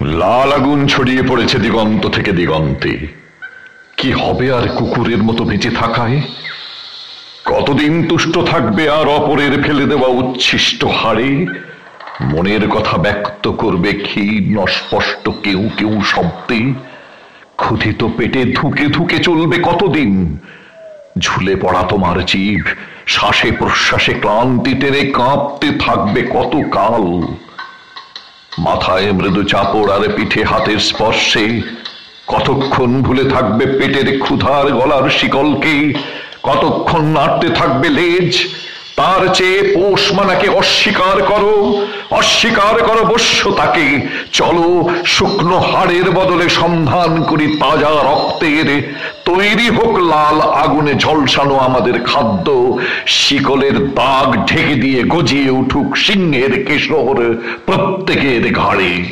লাল আগুন ছড়িয়ে পড়েছে দিগন্ত থেকে দিগন্তে। কি হবে আর কুকুরের মতো বেঁচে থাকায়? কতদিন তুষ্ট থাকবে আর অপরের ফেলে দেওয়া উচ্ছিষ্ট হাড়ে? মনের কথা ব্যক্ত করবে ক্ষীণ অস্পষ্ট কেউ কেউ শব্দে। ক্ষুধিত পেটে ধুকে ধুকে চলবে কতদিন? ঝুলে পড়া তোমার জীব শ্বাসে প্রশ্বাসে ক্লান্তি টেনে কাঁপতে থাকবে কত কাল? মাথায় মৃদু চাপড় আর পিঠে হাতের স্পর্শে কতক্ষণ ভুলে থাকবে পেটের ক্ষুধার গলার শিকলকে? কতক্ষণ নাড়তে থাকবে লেজ? তার চেয়ে পোষ মানাকে অস্বীকার করো, অস্বীকার করো বশ্যতাকে। চলো শুকনো হাড়ের বদলে সন্ধান করি তাজা রক্তের। তৈরি হোক লাল আগুনে ঝলসানো আমাদের খাদ্য। শিকলের দাগ ঢেকে দিয়ে গজিয়ে উঠুক সিংহের কেশর প্রত্যেকের ঘাড়ে।